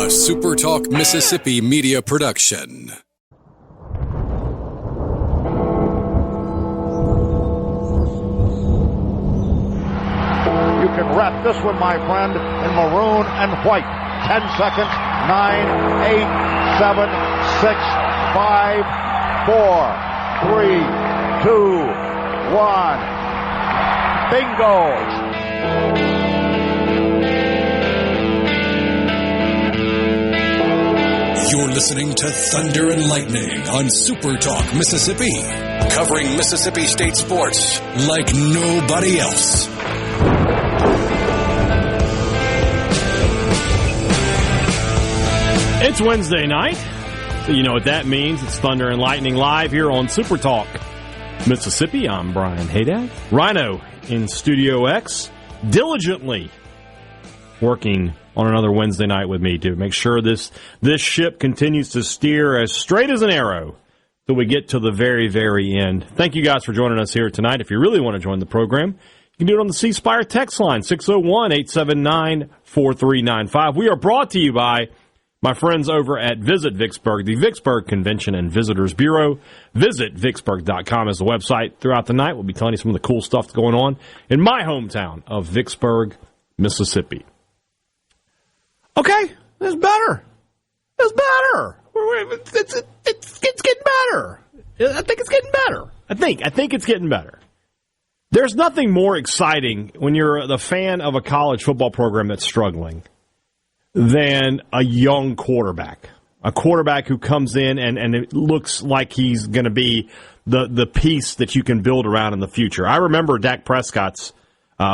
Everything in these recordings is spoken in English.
SuperTalk Mississippi Media production. You can wrap this one, my friend, in maroon and white. 10 seconds. 9, 8, 7, 6, 5, 4, 3, 2, 1. Bingo! You're listening to Thunder and Lightning on SuperTalk Mississippi, covering Mississippi State sports like nobody else. It's Wednesday night, so you know what that means. It's Thunder and Lightning live here on SuperTalk Mississippi. I'm Brian Hadad. Rhino in Studio X, diligently working on another Wednesday night with me to make sure this ship continues to steer as straight as an arrow till we get to the very, very end. Thank you guys for joining us here tonight. If you really want to join the program, you can do it on the C Spire text line, 601-879-4395. We are brought to you by my friends over at Visit Vicksburg, the Vicksburg Convention and Visitors Bureau. Visit Vicksburg.com is the website. Throughout the night, we'll be telling you some of the cool stuff that's going on in my hometown of Vicksburg, Mississippi. Okay, it's better. It's better. It's getting better. I think it's getting better. I think it's getting better. There's nothing more exciting when you're the fan of a college football program that's struggling than a young quarterback. A quarterback who comes in and it looks like he's going to be the piece that you can build around in the future. I remember Dak Prescott's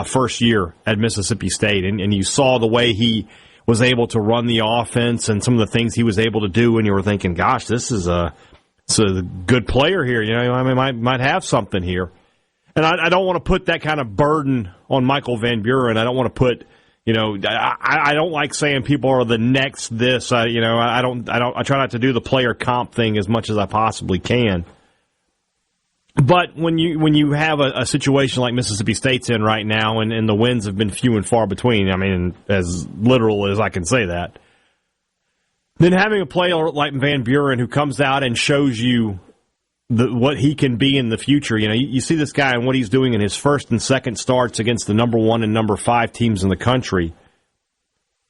first year at Mississippi State, and you saw the way he was able to run the offense and some of the things he was able to do, and you were thinking, gosh, this is a good player here. You know, I mean, might have something here. And I don't want to put that kind of burden on Michael Van Buren. I don't want to put, I don't like saying people are the next this. I try not to do the player comp thing as much as I possibly can. But when you have a situation like Mississippi State's in right now, and the wins have been few and far between, I mean, as literal as I can say that, then having a player like Van Buren who comes out and shows you what he can be in the future, you see this guy and what he's doing in his first and second starts against the number 1 and number 5 teams in the country,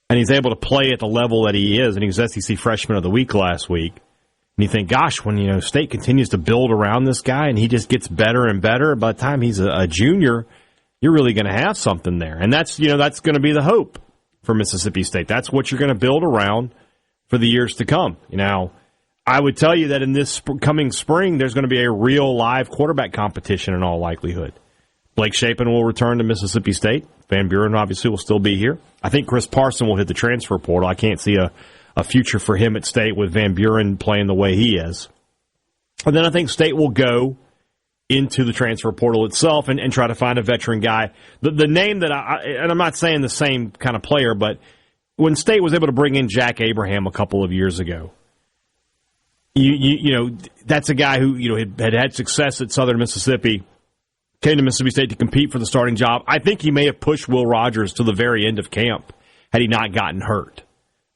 and he's able to play at the level that he is, and he was SEC Freshman of the Week last week. And you think, gosh, when State continues to build around this guy and he just gets better and better, by the time he's a junior, you're really going to have something there. And that's going to be the hope for Mississippi State. That's what you're going to build around for the years to come. I would tell you that in this coming spring, there's going to be a real live quarterback competition in all likelihood. Blake Shapen will return to Mississippi State. Van Buren obviously will still be here. I think Chris Parson will hit the transfer portal. I can't see a future for him at State with Van Buren playing the way he is. And then I think State will go into the transfer portal itself and try to find a veteran guy. The name that and I'm not saying the same kind of player, but when State was able to bring in Jack Abraham a couple of years ago, that's a guy who had success at Southern Mississippi, came to Mississippi State to compete for the starting job. I think he may have pushed Will Rogers to the very end of camp had he not gotten hurt.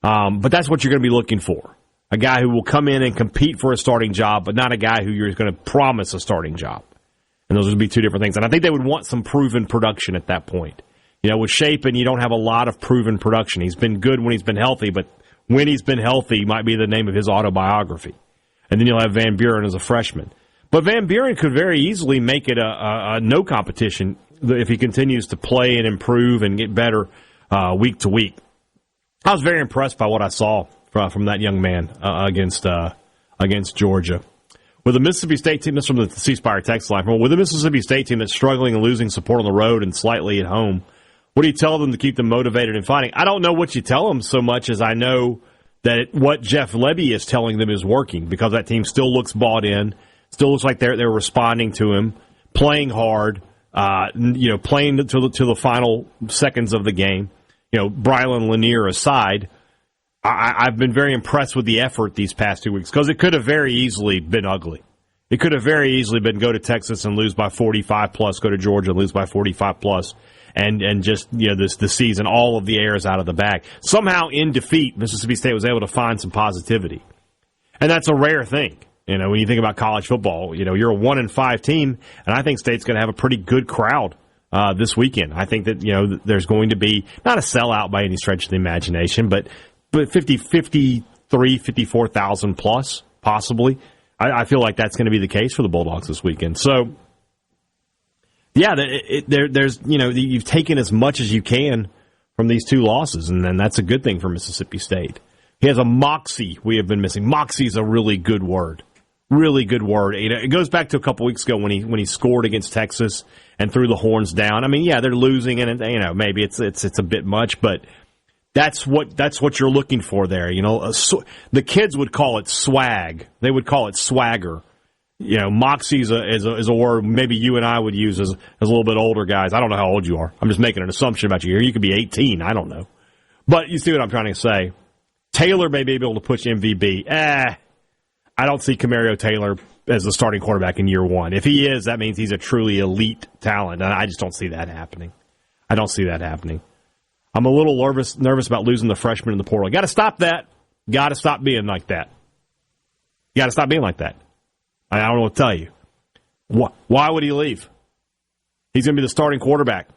But that's what you're going to be looking for. A guy who will come in and compete for a starting job, but not a guy who you're going to promise a starting job. And those would be two different things. And I think they would want some proven production at that point. With Shapen, you don't have a lot of proven production. He's been good when he's been healthy, but when he's been healthy might be the name of his autobiography. And then you'll have Van Buren as a freshman. But Van Buren could very easily make it a no competition if he continues to play and improve and get better week to week. I was very impressed by what I saw from that young man against Georgia. With the Mississippi State team, this is from the C Spire text line, with a Mississippi State team that's struggling and losing support on the road and slightly at home, what do you tell them to keep them motivated and fighting? I don't know what you tell them so much as I know that what Jeff Lebby is telling them is working, because that team still looks bought in, still looks like they're responding to him, playing hard, playing to the final seconds of the game. Brylan Lanier aside, I've been very impressed with the effort these past 2 weeks, because it could have very easily been ugly. It could have very easily been go to Texas and lose by 45+, go to Georgia and lose by 45+, and just this season, all of the air is out of the bag. Somehow in defeat, Mississippi State was able to find some positivity, and that's a rare thing. When you think about college football, you're a 1-5 team, and I think State's going to have a pretty good crowd this weekend. I think that there's going to be not a sellout by any stretch of the imagination, but 54,000 plus possibly. I feel like that's going to be the case for the Bulldogs this weekend. So, yeah, there's you've taken as much as you can from these two losses, and then that's a good thing for Mississippi State. He has a moxie we have been missing. Moxie is a really good word. Really good word. It goes back to a couple weeks ago when he scored against Texas and threw the horns down. I mean, yeah, they're losing, and maybe it's a bit much, but that's what you're looking for there. The kids would call it swag. They would call it swagger. Moxie is a word maybe you and I would use as a little bit older guys. I don't know how old you are. I'm just making an assumption about you here. You could be 18. I don't know, but you see what I'm trying to say. Taylor may be able to push MVB. I don't see Camario Taylor as the starting quarterback in year one. If he is, that means he's a truly elite talent, and I just don't see that happening. I don't see that happening. I'm a little nervous about losing the freshman in the portal. Got to stop that. Got to stop being like that. Got to stop being like that. I don't know what to tell you. Why would he leave? He's going to be the starting quarterback.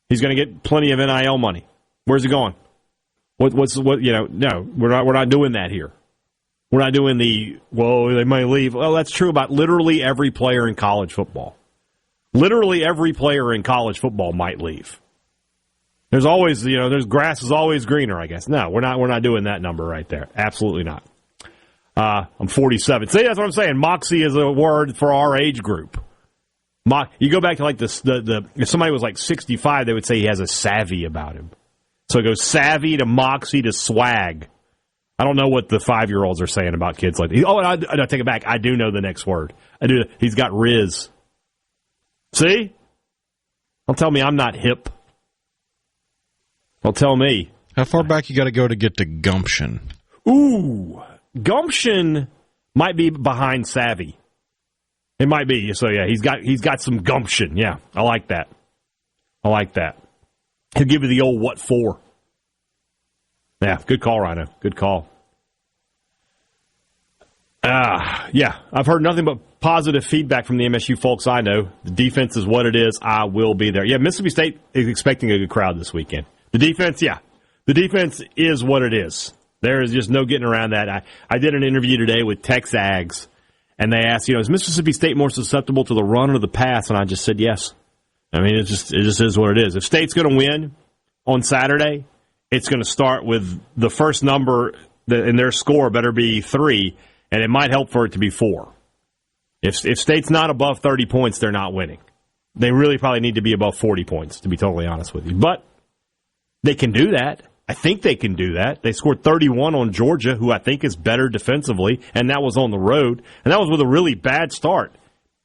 He's going to get plenty of NIL money. Where's he going? No, we're not doing that here. We're not doing they might leave. Well, that's true about literally every player in college football. Literally every player in college football might leave. There's always, there's grass is always greener, I guess. No, we're not doing that number right there. Absolutely not. I'm 47. See, that's what I'm saying. Moxie is a word for our age group. You go back to like if somebody was like 65, they would say he has a savvy about him. So it goes savvy to moxie to swag. I don't know what the 5-year-olds are saying about kids like that. Oh, I take it back. I do know the next word. I do. He's got Riz. See? Don't tell me I'm not hip. Don't tell me. How far back you got to go to get to gumption? Ooh, gumption might be behind savvy. It might be. So yeah, he's got some gumption. Yeah, I like that. He'll give you the old what for. Yeah, good call, Rhino. Good call. Yeah, I've heard nothing but positive feedback from the MSU folks I know. The defense is what it is. I will be there. Yeah, Mississippi State is expecting a good crowd this weekend. The defense, yeah. The defense is what it is. There is just no getting around that. I did an interview today with Texags, and they asked, is Mississippi State more susceptible to the run or the pass? And I just said yes. I mean, it just is what it is. If State's going to win on Saturday, it's going to start with the first number in their score better be 3, and it might help for it to be 4. If State's not above 30 points, they're not winning. They really probably need to be above 40 points, to be totally honest with you. But they can do that. I think they can do that. They scored 31 on Georgia, who I think is better defensively, and that was on the road. And that was with a really bad start.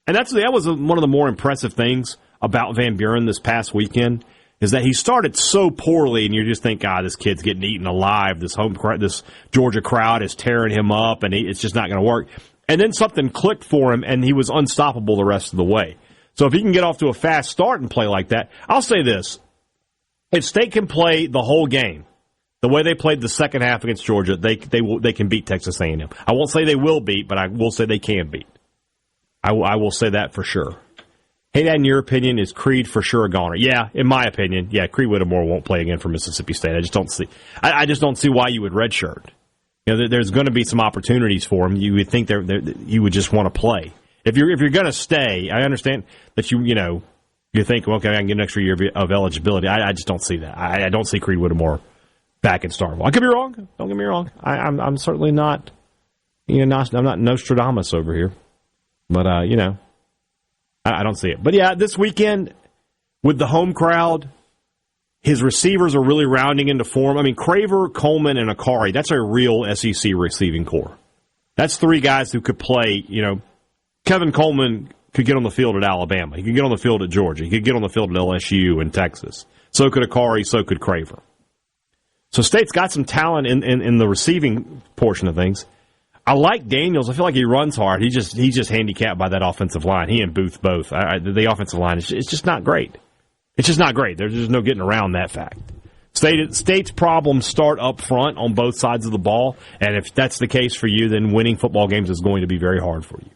And that was one of the more impressive things about Van Buren this past weekend, is that he started so poorly, and you just think, this kid's getting eaten alive. This Georgia crowd is tearing him up, and it's just not going to work. And then something clicked for him, and he was unstoppable the rest of the way. So if he can get off to a fast start and play like that, I'll say this. If State can play the whole game the way they played the second half against Georgia, they can beat Texas A&M. I won't say they will beat, but I will say they can beat. I will say that for sure. Hey, Dad, in your opinion, is Creed for sure a goner? Yeah, in my opinion, yeah, Creed Whittemore won't play again for Mississippi State. I just don't see why you would redshirt. There's going to be some opportunities for him. You would think you would just want to play. If you're going to stay, I understand that you think, okay, I can get an extra year of eligibility. I just don't see that. I don't see Creed Whittemore back in Starkville. I could be wrong. Don't get me wrong. I'm certainly not. I'm not Nostradamus over here, but I don't see it. But yeah, this weekend with the home crowd, his receivers are really rounding into form. I mean, Craver, Coleman, and Akari, that's a real SEC receiving core. That's 3 guys who could play. Kevin Coleman could get on the field at Alabama. He could get on the field at Georgia. He could get on the field at LSU and Texas. So could Akari, so could Craver. So State's got some talent in the receiving portion of things. I like Daniels. I feel like he runs hard. He's just handicapped by that offensive line. He and Booth both. The offensive line is just not great. It's just not great. There's just no getting around that fact. State's problems start up front on both sides of the ball, and if that's the case for you, then winning football games is going to be very hard for you.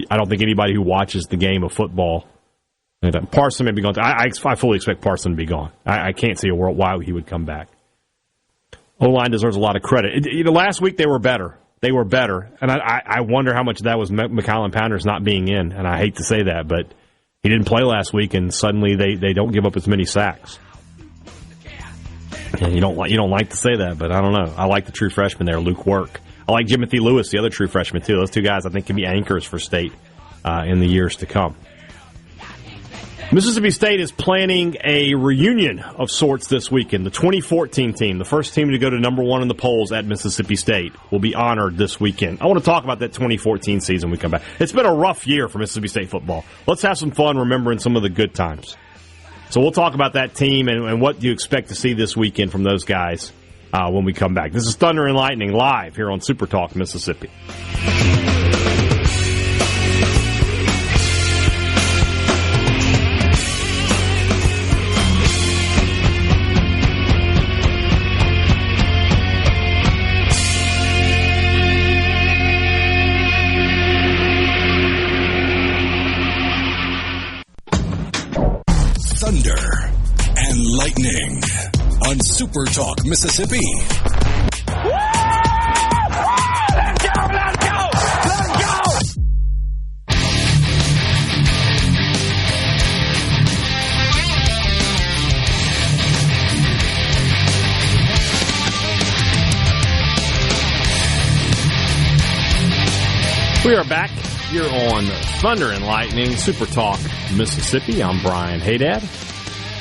I don't think anybody who watches the game of football, Parson may be gone. I fully expect Parson to be gone. I can't see a world why he would come back. O-line deserves a lot of credit. Last week they were better. They were better, and I wonder how much of that was McCallum Pounders not being in, and I hate to say that, but he didn't play last week, and suddenly they don't give up as many sacks. And you don't like to say that, but I don't know. I like the true freshman there, Luke Work. I like Jimothy Lewis, the other true freshman, too. Those two guys, I think, can be anchors for State in the years to come. Mississippi State is planning a reunion of sorts this weekend. The 2014 team, the first team to go to number one in the polls at Mississippi State, will be honored this weekend. I want to talk about that 2014 season when we come back. It's been a rough year for Mississippi State football. Let's have some fun remembering some of the good times. So we'll talk about that team and what you expect to see this weekend from those guys when we come back. This is Thunder and Lightning live here on SuperTalk Mississippi. Thunder and Lightning on SuperTalk Mississippi. Woo! Let's go! Let's go! Let's go! We are back here on Thunder and Lightning, SuperTalk Mississippi. I'm Brian Hadad.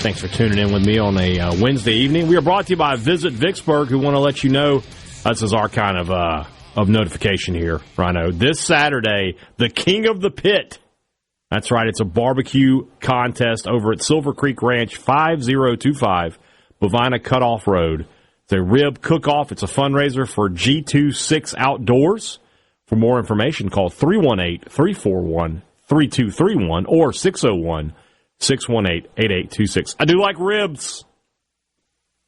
Thanks for tuning in with me on a Wednesday evening. We are brought to you by Visit Vicksburg, who want to let you know, this is our kind of notification here, Rhino. This Saturday, the King of the Pit. That's right, it's a barbecue contest over at Silver Creek Ranch, 5025 Bovina Cutoff Road. It's a rib cook-off. It's a fundraiser for G26 Outdoors. For more information, call 318-341-3231 or 601-618-8826. I do like ribs.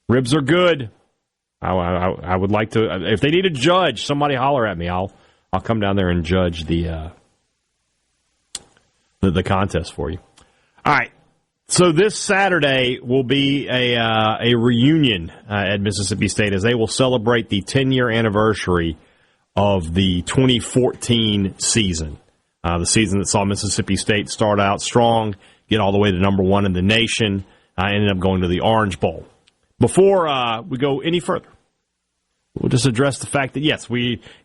Ribs are good. I would like to. If they need a judge, somebody holler at me. I'll come down there and judge the contest for you. All right. So this Saturday will be a reunion at Mississippi State as they will celebrate the 10-year anniversary of the 2014 season, the season that saw Mississippi State start out strong, get all the way to number one in the nation, ended up going to the Orange Bowl. Before we go any further, we'll just address the fact that, yes,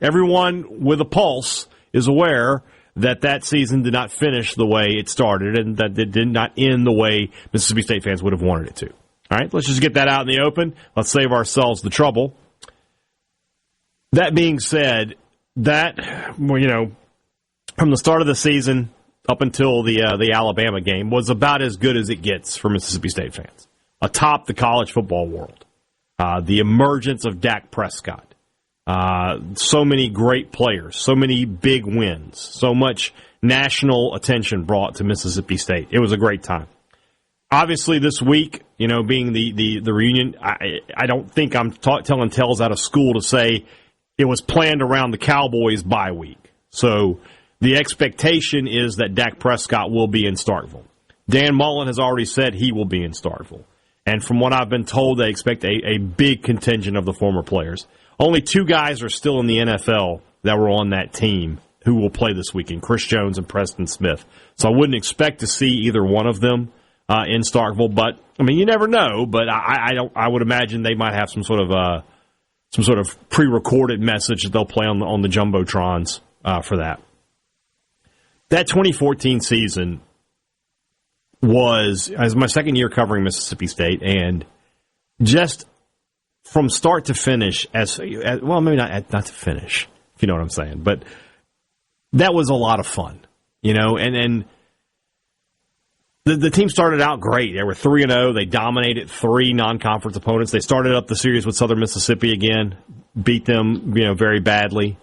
everyone with a pulse is aware that season did not finish the way it started and that it did not end the way Mississippi State fans would have wanted it to. All right, let's just get that out in the open. Let's save ourselves the trouble. That being said, from the start of the season up until the Alabama game was about as good as it gets for Mississippi State fans. Atop the college football world. The emergence of Dak Prescott. So many great players, so many big wins, so much national attention brought to Mississippi State. It was a great time. Obviously, this week, being the reunion, I don't think I'm telling tales out of school to say it was planned around the Cowboys bye week. So the expectation is that Dak Prescott will be in Starkville. Dan Mullen has already said he will be in Starkville. And from what I've been told, they expect a big contingent of the former players. Only two guys are still in the NFL that were on that team who will play this weekend, Chris Jones and Preston Smith. So I wouldn't expect to see either one of them in Starkville. But, you never know. But I would imagine they might have some sort of pre-recorded message that they'll play on the Jumbotrons for that. That 2014 season was my second year covering Mississippi State, and just from start to finish, well, maybe not to finish, if you know what I'm saying, but that was a lot of fun, and the team started out great. They were 3-0. They dominated three non-conference opponents. They started up the series with Southern Mississippi again, beat them, very badly,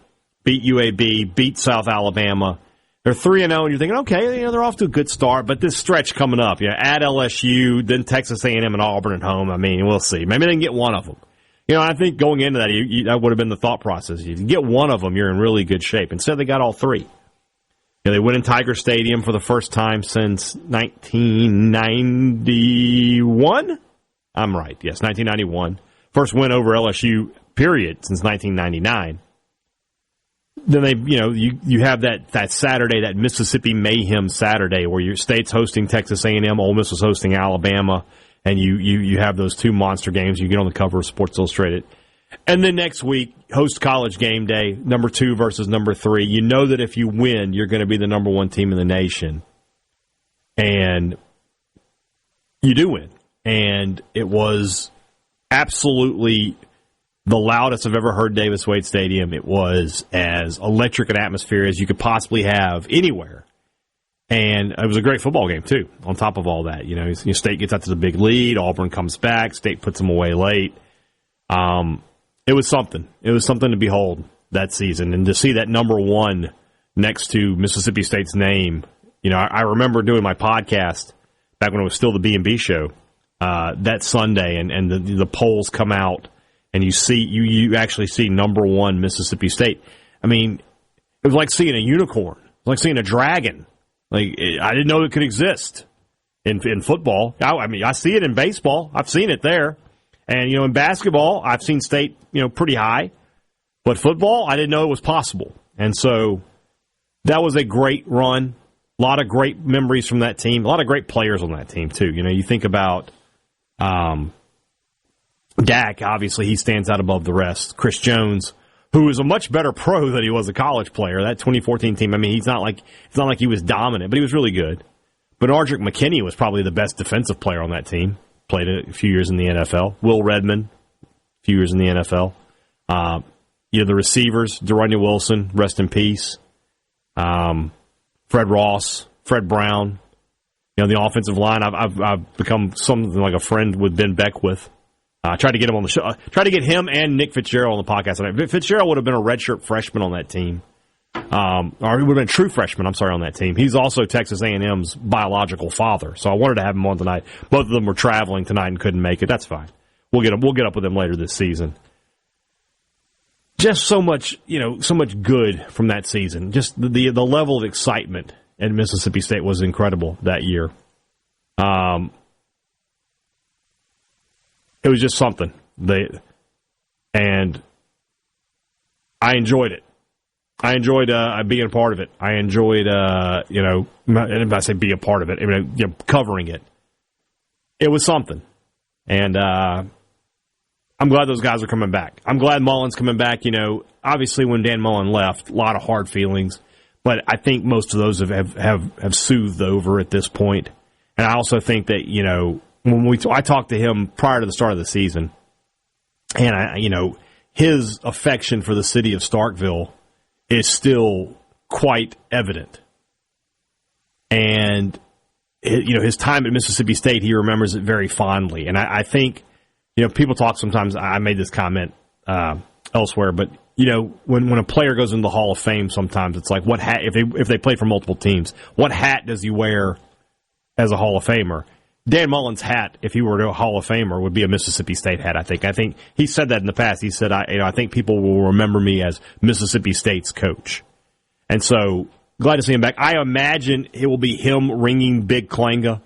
beat UAB, beat South Alabama. They're 3-0, and you're thinking, okay, they're off to a good start, but this stretch coming up, at LSU, then Texas A&M and Auburn at home, I mean, we'll see. Maybe they can get one of them. I think going into that, that would have been the thought process. If you get one of them, you're in really good shape. Instead, they got all three. They win in Tiger Stadium for the first time since 1991. I'm right. Yes, 1991. First win over LSU, period, since 1999. Then they, you have that Saturday, that Mississippi Mayhem Saturday, where your state's hosting Texas A&M, Ole Miss was hosting Alabama, and you have those two monster games. You get on the cover of Sports Illustrated. And then next week, host College Game Day, number 2 versus number 3. You know that if you win, you're going to be the number 1 team in the nation. And you do win. And it was absolutely the loudest I've ever heard Davis Wade Stadium. It was as electric an atmosphere as you could possibly have anywhere. And it was a great football game, too, on top of all that. State gets out to the big lead. Auburn comes back. State puts them away late. It was something. It was something to behold that season. And to see that number 1 next to Mississippi State's name. I remember doing my podcast back when it was still the B&B show that Sunday, and the polls come out, and you actually see number 1 Mississippi State. I mean, it was like seeing a unicorn. It was like seeing a dragon. I didn't know it could exist in football. I see it in baseball. I've seen it there. And, in basketball, I've seen State, pretty high. But football, I didn't know it was possible. And so that was a great run. A lot of great memories from that team. A lot of great players on that team, too. You think about Dak, obviously, he stands out above the rest. Chris Jones, who is a much better pro than he was a college player. That 2014 team, I mean, it's not like he was dominant, but he was really good. But Ardrick McKinney was probably the best defensive player on that team. Played a few years in the NFL. Will Redmond, a few years in the NFL. The receivers, De'Runnya Wilson, rest in peace. Fred Ross, Fred Brown. The offensive line, I've become something like a friend with Ben Beckwith. I tried to get him on the show. Tried to get him and Nick Fitzgerald on the podcast tonight. Fitzgerald would have been a redshirt freshman on that team. Or he would have been a true freshman, on that team. He's also Texas A&M's biological father, so I wanted to have him on tonight. Both of them were traveling tonight and couldn't make it. That's fine. We'll get up with them later this season. Just so much, so much good from that season. Just the level of excitement at Mississippi State was incredible that year. It was just something. And I enjoyed it. I enjoyed being a part of it. I enjoyed, and if I say be a part of it, covering it. It was something. And I'm glad those guys are coming back. I'm glad Mullen's coming back. Obviously when Dan Mullen left, a lot of hard feelings. But I think most of those have soothed over at this point. And I also think that, when I talked to him prior to the start of the season, and his affection for the city of Starkville is still quite evident. And, his time at Mississippi State, he remembers it very fondly. And I think, people talk sometimes, I made this comment elsewhere, but, when a player goes into the Hall of Fame, sometimes it's like, what hat, if they play for multiple teams, what hat does he wear as a Hall of Famer? Dan Mullen's hat, if he were a Hall of Famer, would be a Mississippi State hat, I think. I think he said that in the past. He said, I think people will remember me as Mississippi State's coach. And so, glad to see him back. I imagine it will be him ringing Big Klanga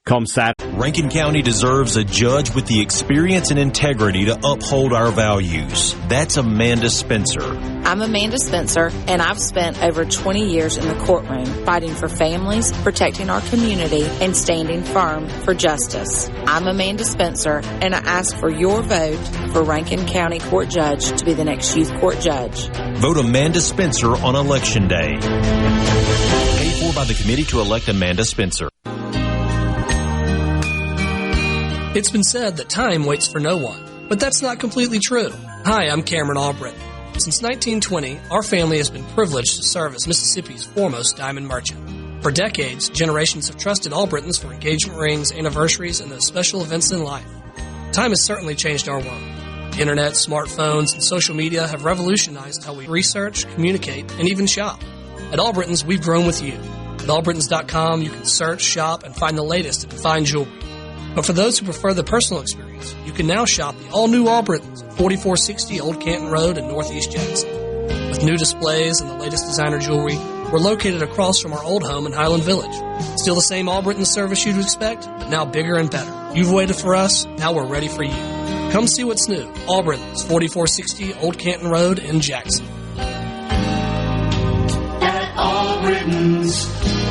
come Saturday. Rankin County deserves a judge with the experience and integrity to uphold our values. That's Amanda Spencer. I'm Amanda Spencer, and I've spent over 20 years in the courtroom fighting for families, protecting our community, and standing firm for justice. I'm Amanda Spencer, and I ask for your vote for Rankin County Court Judge to be the next youth court judge. Vote Amanda Spencer on Election Day. Paid for by the committee to elect Amanda Spencer. It's been said that time waits for no one, but that's not completely true. Hi, I'm Cameron Albritton. Since 1920, our family has been privileged to serve as Mississippi's foremost diamond merchant. For decades, generations have trusted Albritton's for engagement rings, anniversaries, and those special events in life. Time has certainly changed our world. The internet, smartphones, and social media have revolutionized how we research, communicate, and even shop. At Albritton's, we've grown with you. At allbrittons.com, you can search, shop, and find the latest in fine jewelry. But for those who prefer the personal experience, you can now shop the all-new Albritton's at 4460 Old Canton Road in Northeast Jackson. With new displays and the latest designer jewelry, we're located across from our old home in Highland Village. Still the same Albritton service you'd expect, but now bigger and better. You've waited for us, now we're ready for you. Come see what's new. Albritton's, 4460 Old Canton Road in Jackson. At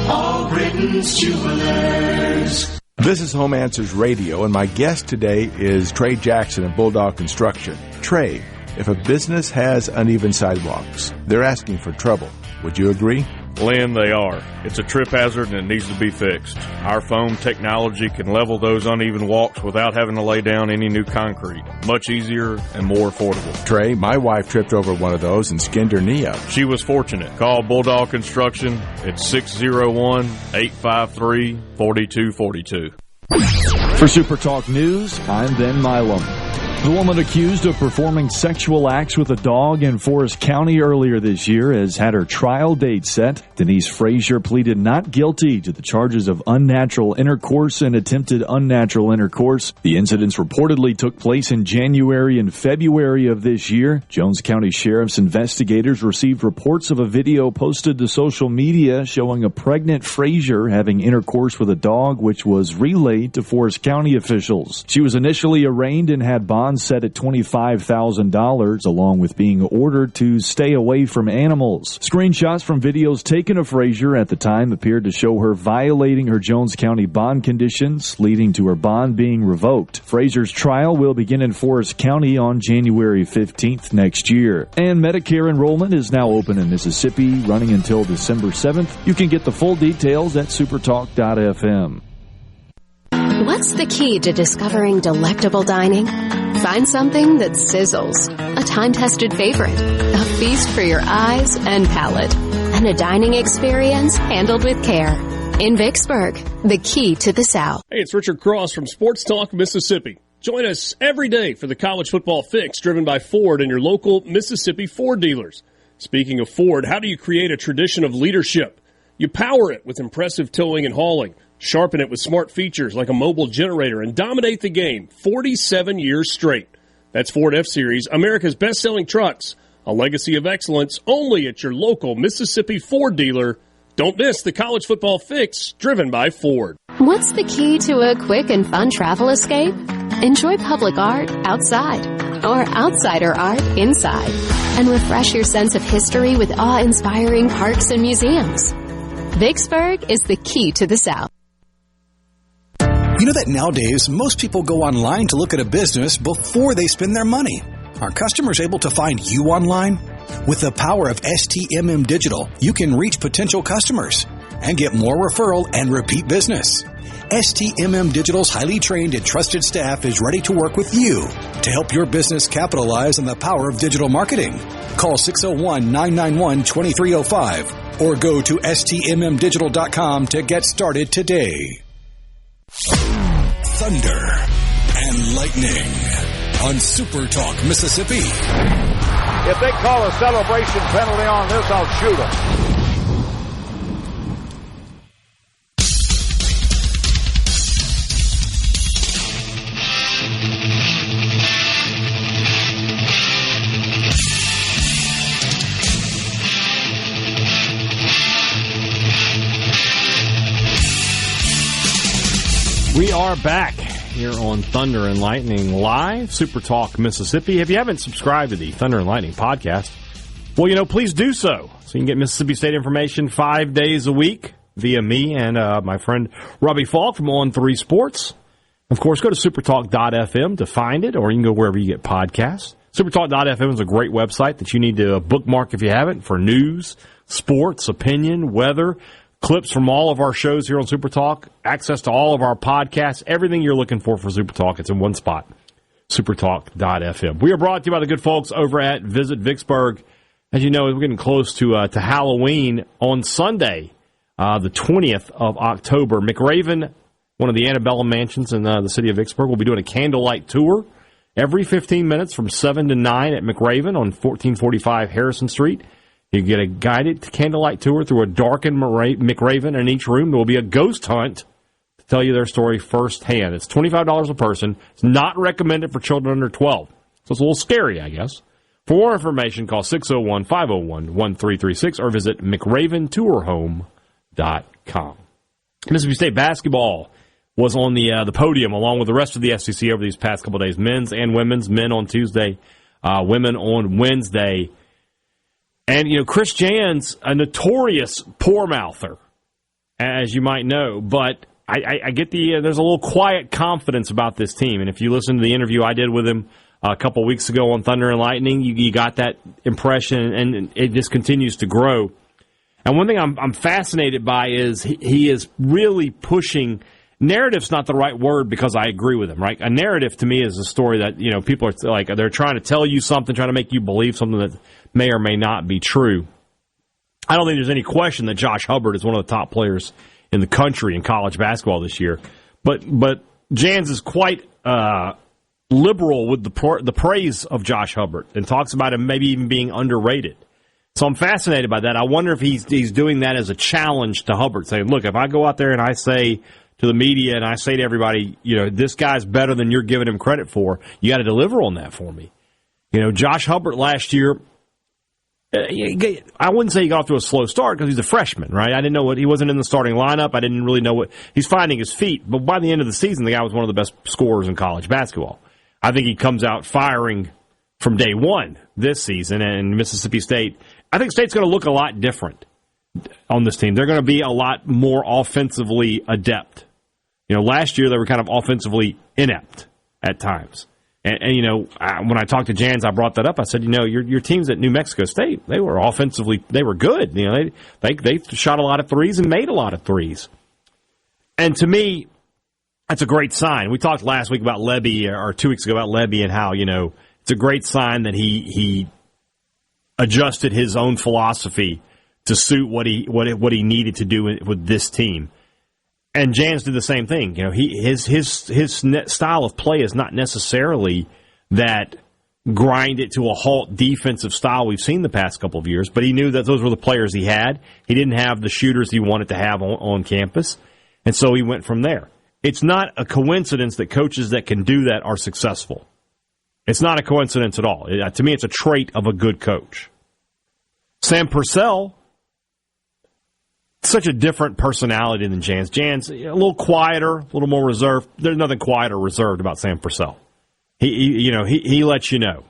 Albritton's Jewelers. This is Home Answers Radio, and my guest today is Trey Jackson of Bulldog Construction. Trey, if a business has uneven sidewalks, they're asking for trouble. Would you agree? Lynn, they are. It's a trip hazard and it needs to be fixed. Our foam technology can level those uneven walks without having to lay down any new concrete. Much easier and more affordable. Trey, my wife tripped over one of those and skinned her knee up. She was fortunate. Call Bulldog Construction at 601-853-4242. For SuperTalk News, I'm Ben Milam. The woman accused of performing sexual acts with a dog in Forest County earlier this year has had her trial date set. Denise Frazier pleaded not guilty to the charges of unnatural intercourse and attempted unnatural intercourse. The incidents reportedly took place in January and February of this year. Jones County Sheriff's investigators received reports of a video posted to social media showing a pregnant Frazier having intercourse with a dog, which was relayed to Forest County officials. She was initially arraigned and had bond set at $25,000, along with being ordered to stay away from animals. Screenshots from videos taken of Frazier at the time appeared to show her violating her Jones County bond conditions, leading to her bond being revoked. Frazier's trial will begin in Forest County on January 15th next year. And Medicare enrollment is now open in Mississippi, running until December 7th. You can get the full details at supertalk.fm. What's the key to discovering delectable dining? Find something that sizzles, a time-tested favorite, a feast for your eyes and palate, and a dining experience handled with care. In Vicksburg, the key to the South. Hey, it's Richard Cross from SportsTalk Mississippi. Join us every day for the college football fix driven by Ford and your local Mississippi Ford dealers. Speaking of Ford, how do you create a tradition of leadership? You power it with impressive towing and hauling. Sharpen it with smart features like a mobile generator and dominate the game 47 years straight. That's Ford F-Series, America's best-selling trucks. A legacy of excellence only at your local Mississippi Ford dealer. Don't miss the college football fix driven by Ford. What's the key to a quick and fun travel escape? Enjoy public art outside or outsider art inside. And refresh your sense of history with awe-inspiring parks and museums. Vicksburg is the key to the South. You know that nowadays, most people go online to look at a business before they spend their money. Are customers able to find you online? With the power of STMM Digital, you can reach potential customers and get more referral and repeat business. STMM Digital's highly trained and trusted staff is ready to work with you to help your business capitalize on the power of digital marketing. Call 601-991-2305 or go to stmmdigital.com to get started today. Thunder and lightning on SuperTalk Mississippi. If they call a celebration penalty on this, I'll shoot them. We are back here on Thunder and Lightning Live, SuperTalk Mississippi. If you haven't subscribed to the Thunder and Lightning podcast, well, please do so. So you can get Mississippi State information 5 days a week via me and my friend Robbie Faulk from On3 Sports. Of course, go to supertalk.fm to find it, or you can go wherever you get podcasts. Supertalk.fm is a great website that you need to bookmark if you haven't for news, sports, opinion, weather, clips from all of our shows here on SuperTalk, access to all of our podcasts, everything you're looking for SuperTalk. It's in one spot, supertalk.fm. We are brought to you by the good folks over at Visit Vicksburg. As you know, we're getting close to Halloween on Sunday, the 20th of October. McRaven, one of the Antebellum mansions in the city of Vicksburg, will be doing a candlelight tour every 15 minutes from 7 to 9 at McRaven on 1445 Harrison Street. You get a guided candlelight tour through a darkened McRaven, and in each room there will be a ghost hunt to tell you their story firsthand. It's $25 a person. It's not recommended for children under 12. So it's a little scary, I guess. For more information, call 601-501-1336 or visit McRavenTourHome.com. Mississippi State basketball was on the podium along with the rest of the SEC over these past couple of days. Men's and women's. Men on Tuesday, women on Wednesday. And, Chris Jans, a notorious poor mouther, as you might know, but I get there's a little quiet confidence about this team. And if you listen to the interview I did with him a couple weeks ago on Thunder and Lightning, you got that impression, and it just continues to grow. And one thing I'm fascinated by is he is really pushing. Narrative's not the right word because I agree with him, right? A narrative to me is a story that, people are like, they're trying to tell you something, trying to make you believe something that may or may not be true. I don't think there's any question that Josh Hubbard is one of the top players in the country in college basketball this year. But Jans is quite liberal with the praise of Josh Hubbard and talks about him maybe even being underrated. So I'm fascinated by that. I wonder if he's doing that as a challenge to Hubbard, saying, look, if I go out there and I say to the media and I say to everybody, this guy's better than you're giving him credit for, you got to deliver on that for me. Josh Hubbard last year, I wouldn't say he got off to a slow start because he's a freshman, right? I didn't know he wasn't in the starting lineup. I didn't really know he's finding his feet. But by the end of the season, the guy was one of the best scorers in college basketball. I think he comes out firing from day one this season, and Mississippi State, I think State's going to look a lot different on this team. They're going to be a lot more offensively adept. Last year they were kind of offensively inept at times. And when I talked to Jans, I brought that up. I said, your teams at New Mexico State, they were offensively, they were good. They shot a lot of threes and made a lot of threes. And to me, that's a great sign. We talked last week about Lebby, or 2 weeks ago about Lebby, and how, it's a great sign that he adjusted his own philosophy to suit what he needed to do with this team. And Jans did the same thing. His style of play is not necessarily that grind it to a halt defensive style we've seen the past couple of years, but he knew that those were the players he had. He didn't have the shooters he wanted to have on campus, and so he went from there. It's not a coincidence that coaches that can do that are successful. It's not a coincidence at all. To me, it's a trait of a good coach. Sam Purcell, such a different personality than Jans. Jans, a little quieter, a little more reserved. There's nothing quiet or reserved about Sam Purcell. He lets you know.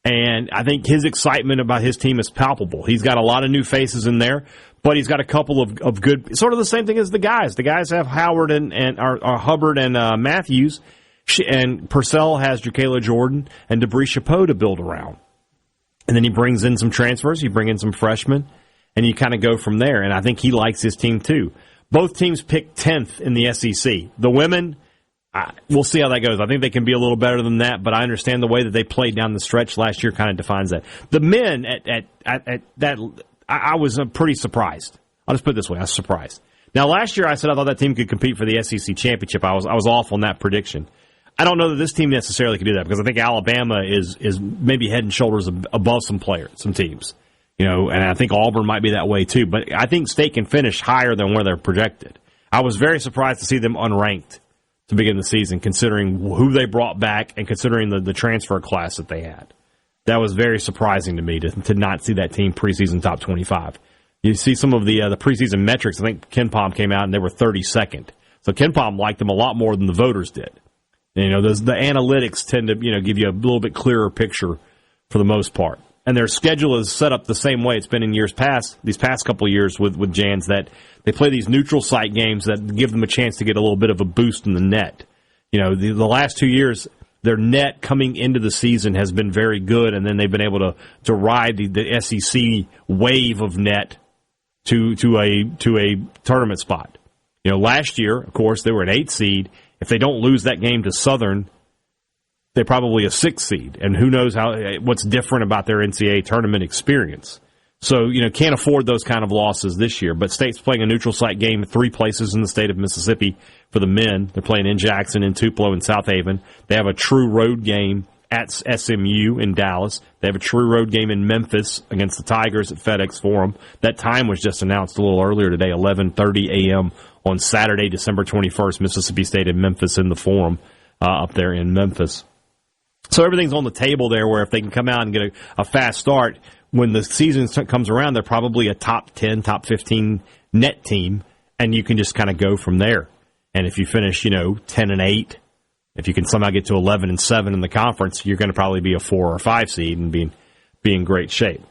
And I think his excitement about his team is palpable. He's got a lot of new faces in there, but he's got a couple of good, sort of the same thing as the guys. The guys have Howard and Hubbard and Matthews, and Purcell has Jacayla Jordan and Debris Chapeau to build around. And then he brings in some transfers, you bring in some freshmen, and you kind of go from there. And I think he likes his team too. Both teams picked 10th in the SEC. The women, we'll see how that goes. I think they can be a little better than that, but I understand the way that they played down the stretch last year kind of defines that. The men at that, I was pretty surprised. I'll just put it this way, I was surprised. Now, last year I said I thought that team could compete for the SEC championship. I was off on that prediction. I don't know that this team necessarily can do that because I think Alabama is maybe head and shoulders above some teams. And I think Auburn might be that way too. But I think State can finish higher than where they're projected. I was very surprised to see them unranked to begin the season, considering who they brought back and considering the transfer class that they had. That was very surprising to me to not see that team preseason top 25. You see some of the preseason metrics. I think KenPom came out and they were 32nd. So KenPom liked them a lot more than the voters did. And, the analytics tend to give you a little bit clearer picture for the most part. And their schedule is set up the same way it's been in years past, these past couple of years with Jans, that they play these neutral site games that give them a chance to get a little bit of a boost in the net. The last 2 years, their net coming into the season has been very good, and then they've been able to ride the SEC wave of net to a tournament spot. Last year, of course, they were an 8 seed. If they don't lose that game to Southern, they're probably a 6 seed, and who knows what's different about their NCAA tournament experience. So, can't afford those kind of losses this year. But State's playing a neutral site game at 3 places in the state of Mississippi for the men. They're playing in Jackson, in Tupelo, and South Haven. They have a true road game at SMU in Dallas. They have a true road game in Memphis against the Tigers at FedEx Forum. That time was just announced a little earlier today, 11:30 a.m. on Saturday, December 21st, Mississippi State and Memphis in the Forum up there in Memphis. So everything's on the table there where if they can come out and get a fast start, when the season comes around, they're probably a top 10, top 15 net team, and you can just kind of go from there. And if you finish, 10-8, if you can somehow get to 11-7 in the conference, you're going to probably be a 4 or 5 seed and be in great shape.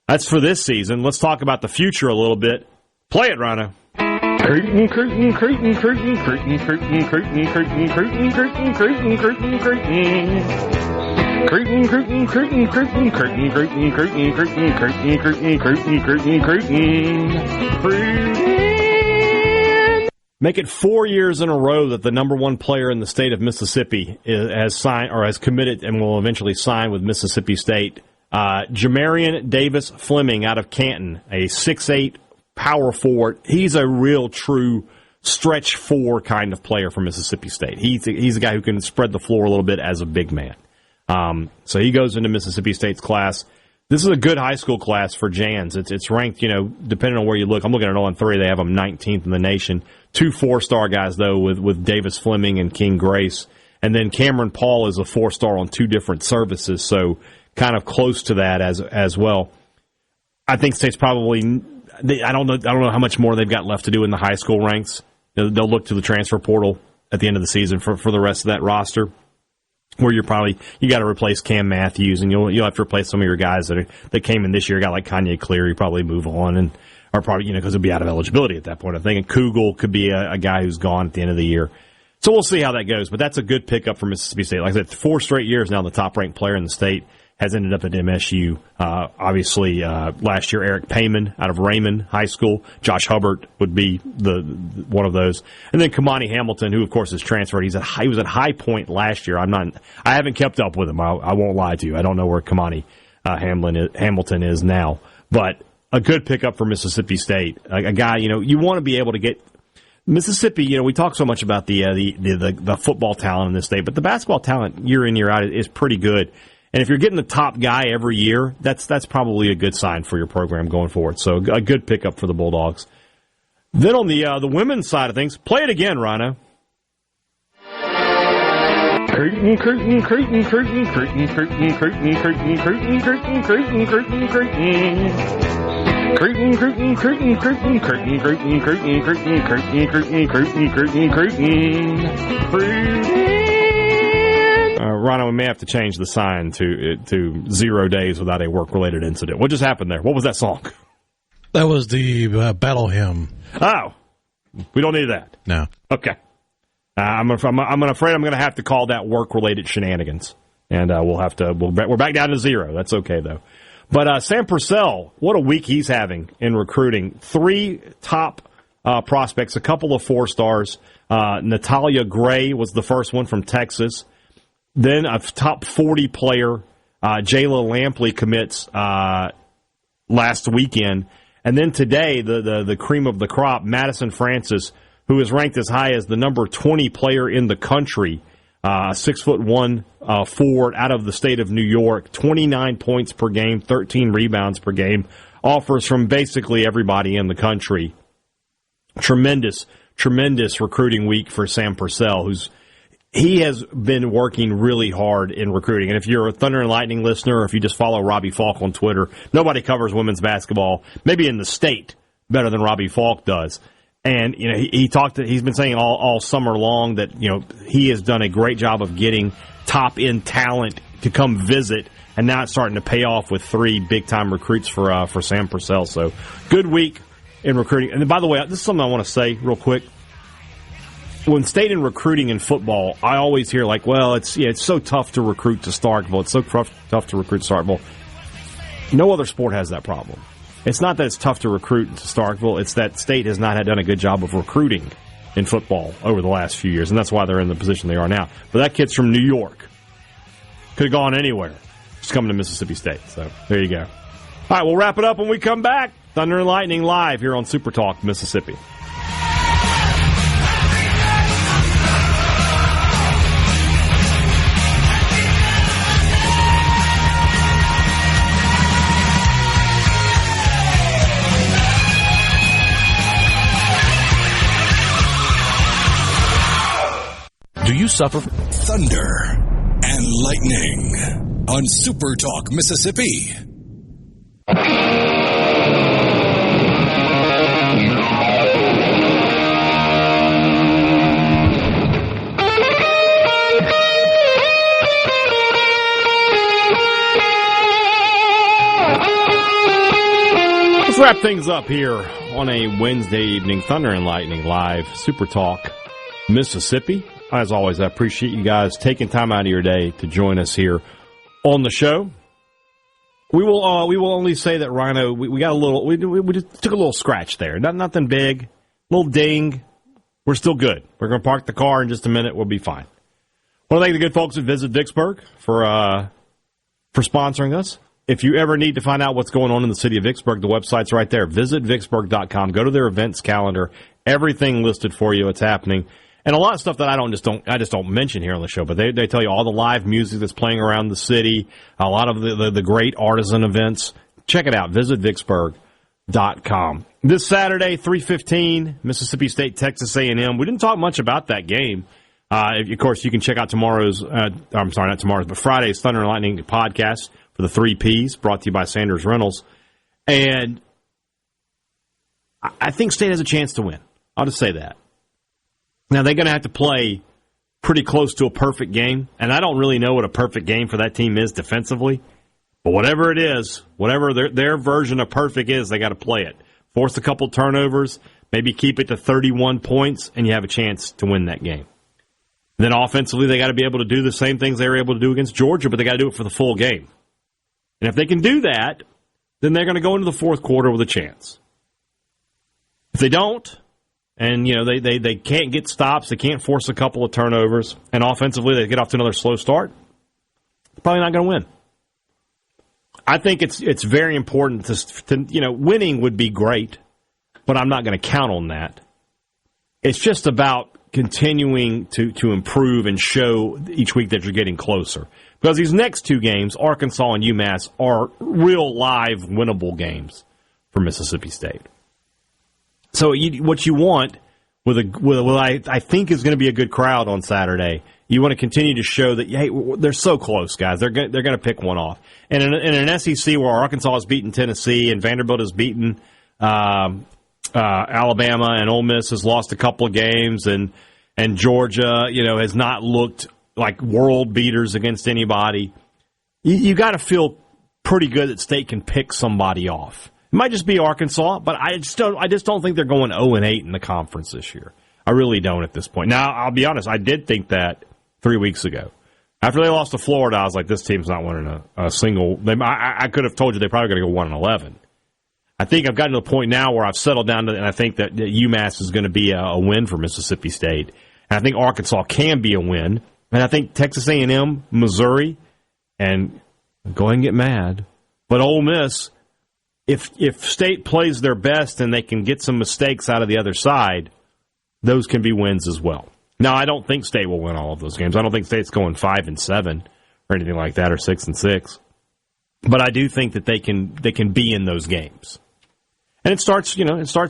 That's for this season. Let's talk about the future a little bit. Play it, Rhino. Cruton, Cruton, Cruton, Cruton, Cruton, Cruton, Cruton, Cruton, Cruton, Cruton, Cruton, Cruton, Cruton. Cruton, Cruton, Cruton, Cruton, Cruton, Cruton, Cruton, Cruton, Cruton, Cruton, Cruton, Cruton, Cruton. Make it 4 years in a row that the number one player in the state of Mississippi has signed or has committed and will eventually sign with Mississippi State. Jamarian Davis Fleming out of Canton, a 6'8" power forward. He's a real true stretch four kind of player for Mississippi State. He's a guy who can spread the floor a little bit as a big man. So he goes into Mississippi State's class. This is a good high school class for Jans. It's ranked, depending on where you look. I'm looking at it on 3. They have them 19th in the nation. 2 4-star guys, though, with Davis Fleming and King Grace. And then Cameron Paul is a 4-star on 2 different services, so kind of close to that as well. I think State's probably I don't know how much more they've got left to do in the high school ranks. They'll look to the transfer portal at the end of the season for the rest of that roster, where you got to replace Cam Matthews, and you'll have to replace some of your guys that came in this year. A guy like Kanye Cleary probably move on, or probably because he'll be out of eligibility at that point. I think and Kugel could be a guy who's gone at the end of the year. So we'll see how that goes. But that's a good pickup for Mississippi State. Like I said, 4 straight years now, the top-ranked player in the state has ended up at MSU. Obviously, last year, Eric Payman out of Raymond High School. Josh Hubbard would be one of those. And then Kamani Hamilton, who, of course, is transferred. He was at High Point last year. I haven't kept up with him. I won't lie to you. I don't know where Kamani Hamilton is now. But a good pickup for Mississippi State. A guy, you want to be able to get Mississippi. We talk so much about the football talent in this state, but the basketball talent year in, year out is pretty good. And if you're getting the top guy every year, that's probably a good sign for your program going forward. So a good pickup for the Bulldogs. Then on the women's side of things, play it again, Rhino. Cruton, Cruton, Cruton, Cruton, Cruton, Cruton, Cruton, Cruton, Cruton, Cruton, Cruton, Cruton, Cruton. Cruton, Cruton, Cruton, Cruton, Cruton, Cruton, Cruton, Cruton, Cruton, Cruton, Cruton, Cruton, Cruton. Rhino, we may have to change the sign to 0 days without a work-related incident. What just happened there? What was that song? That was the battle hymn. Oh, we don't need that. No. Okay. I'm afraid I'm going to have to call that work-related shenanigans, and we're back down to 0. That's okay though. But Sam Purcell, what a week he's having in recruiting. 3 top prospects, a couple of 4-stars. Natalia Gray was the first one from Texas. Then a top 40 player, Jayla Lampley commits last weekend. And then today, the cream of the crop, Madison Francis, who is ranked as high as the number 20 player in the country, 6'1" forward out of the state of New York, 29 points per game, 13 rebounds per game, offers from basically everybody in the country. Tremendous recruiting week for Sam Purcell, he has been working really hard in recruiting. And if you're a Thunder and Lightning listener, or if you just follow Robbie Faulk on Twitter, nobody covers women's basketball, maybe in the state, better than Robbie Faulk does. And he's been saying all summer long that he has done a great job of getting top end talent to come visit, and now it's starting to pay off with 3 big time recruits for Sam Purcell. So good week in recruiting. And by the way, this is something I want to say real quick. When state in recruiting in football, I always hear it's so tough to recruit to Starkville. It's so tough to recruit to Starkville. No other sport has that problem. It's not that it's tough to recruit to Starkville. It's that state has not done a good job of recruiting in football over the last few years, and that's why they're in the position they are now. But that kid's from New York. Could have gone anywhere. Just coming to Mississippi State. So there you go. All right, we'll wrap it up when we come back. Thunder and Lightning live here on SuperTalk Mississippi. suffer. Thunder and lightning on SuperTalk Mississippi. Let's wrap things up here on a Wednesday evening. Thunder and Lightning live, SuperTalk Mississippi. As always, I appreciate you guys taking time out of your day to join us here on the show. We will only say that Rhino, we got a little, we just took a little scratch there. Nothing big, little ding. We're still good. We're going to park the car in just a minute. We'll be fine. I want to thank the good folks at Visit Vicksburg for sponsoring us. If you ever need to find out what's going on in the city of Vicksburg, the website's right there. VisitVicksburg.com. Go to their events calendar. Everything listed for you. It's happening. And a lot of stuff that I just don't mention here on the show, but they tell you all the live music that's playing around the city, a lot of the great artisan events. Check it out, visitvicksburg.com. This Saturday, 3:15, Mississippi State, Texas A&M. We didn't talk much about that game. Of course, you can check out Friday's Thunder and Lightning podcast for the 3 Ps, brought to you by Sanders Reynolds. And I think State has a chance to win. I'll just say that. Now, they're going to have to play pretty close to a perfect game, and I don't really know what a perfect game for that team is defensively. But whatever it is, whatever their version of perfect is, they got to play it. Force a couple turnovers, maybe keep it to 31 points, and you have a chance to win that game. Then offensively, they got to be able to do the same things they were able to do against Georgia, but they got to do it for the full game. And if they can do that, then they're going to go into the fourth quarter with a chance. If they don't, and they can't get stops, they can't force a couple of turnovers, and offensively they get off to another slow start, they're probably not going to win. I think it's very important to winning would be great, but I'm not going to count on that. It's just about continuing to improve and show each week that you're getting closer. Because these next 2 games, Arkansas and UMass, are real live winnable games for Mississippi State. So what you want with I think is going to be a good crowd on Saturday, you want to continue to show that, hey, they're so close, guys. They're going to pick one off. And in an SEC where Arkansas has beaten Tennessee and Vanderbilt has beaten Alabama and Ole Miss has lost a couple of games and Georgia, has not looked like world beaters against anybody, you got to feel pretty good that State can pick somebody off. It might just be Arkansas, but I just don't think they're going 0-8 in the conference this year. I really don't at this point. Now, I'll be honest, I did think that 3 weeks ago. After they lost to Florida, I was like, this team's not winning a single. I could have told you they're probably going to go 1-11. I think I've gotten to the point now where I've settled down, and I think that UMass is going to be a win for Mississippi State. And I think Arkansas can be a win. And I think Texas A&M, Missouri, and go ahead and get mad, but Ole Miss, if State plays their best and they can get some mistakes out of the other side, those can be wins as well. Now, I don't think State will win all of those games. I don't think State's going 5-7 or anything like that, or 6-6. But I do think that they can be in those games. And it starts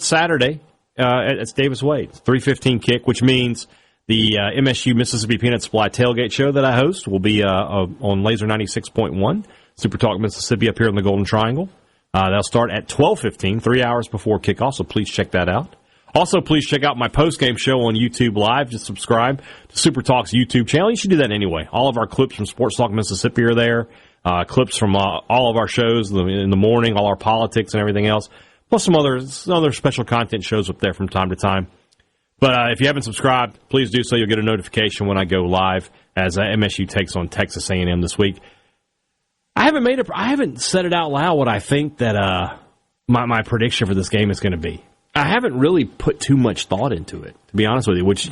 Saturday at Davis Wade. 3:15 kick, which means the MSU Mississippi Peanut Supply tailgate show that I host will be on Laser 96.1, SuperTalk Mississippi up here in the Golden Triangle. They'll start at 12:15, 3 hours before kickoff, so please check that out. Also, please check out my post-game show on YouTube Live. Just subscribe to SuperTalk's YouTube channel. You should do that anyway. All of our clips from SportsTalk Mississippi are there, clips from all of our shows in the morning, all our politics and everything else, plus some other special content shows up there from time to time. But if you haven't subscribed, please do so. You'll get a notification when I go live as MSU takes on Texas A&M this week. I haven't said it out loud what I think that my prediction for this game is going to be. I haven't really put too much thought into it, to be honest with you. Which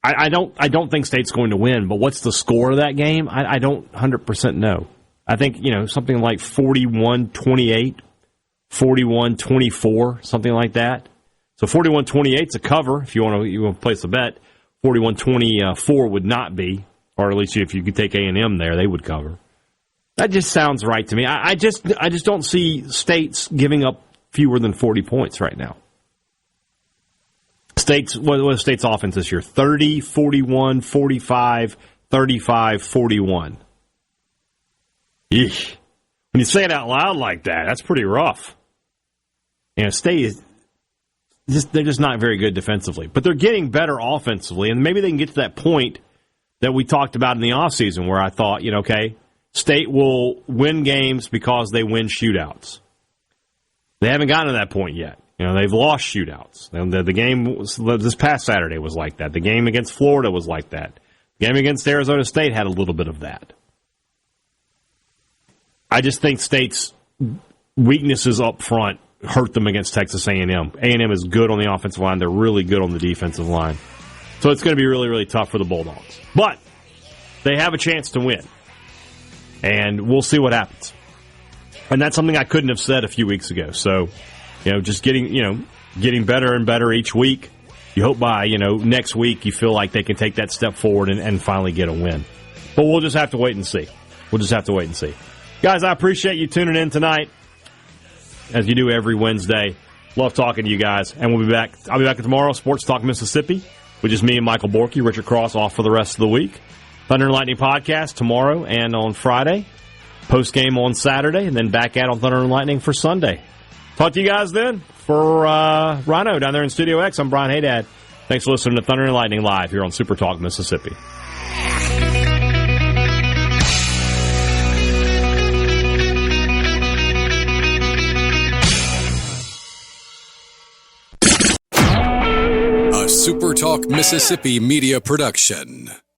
I don't think State's going to win. But what's the score of that game? I don't 100% know. I think something like 41-28, 41-24, something like that. So 41-28 is a cover if you want to place a bet. 41-24 would not be, or at least if you could take A&M there, they would cover. That just sounds right to me. I just don't see State's giving up fewer than 40 points right now. What was State's offense this year? 30, 41, 45, 35, 41. Eesh. When you say it out loud like that, that's pretty rough. State is they're just not very good defensively. But they're getting better offensively, and maybe they can get to that point that we talked about in the offseason where I thought, okay, State will win games because they win shootouts. They haven't gotten to that point yet. They've lost shootouts. The game this past Saturday was like that. The game against Florida was like that. The game against Arizona State had a little bit of that. I just think State's weaknesses up front hurt them against Texas A&M. A&M is good on the offensive line. They're really good on the defensive line. So it's going to be really, really tough for the Bulldogs. But they have a chance to win. And we'll see what happens. And that's something I couldn't have said a few weeks ago. So, just getting better and better each week. You hope by, next week you feel like they can take that step forward and finally get a win. But we'll just have to wait and see. Guys, I appreciate you tuning in tonight, as you do every Wednesday. Love talking to you guys. And we'll be back. I'll be back tomorrow, Sports Talk Mississippi, with just me and Michael Borky. Richard Cross off for the rest of the week. Thunder and Lightning podcast tomorrow and on Friday. Post-game on Saturday, and then back out on Thunder and Lightning for Sunday. Talk to you guys then. For Rhino down there in Studio X, I'm Brian Hadad. Thanks for listening to Thunder and Lightning live here on SuperTalk Mississippi. A SuperTalk Mississippi Media production.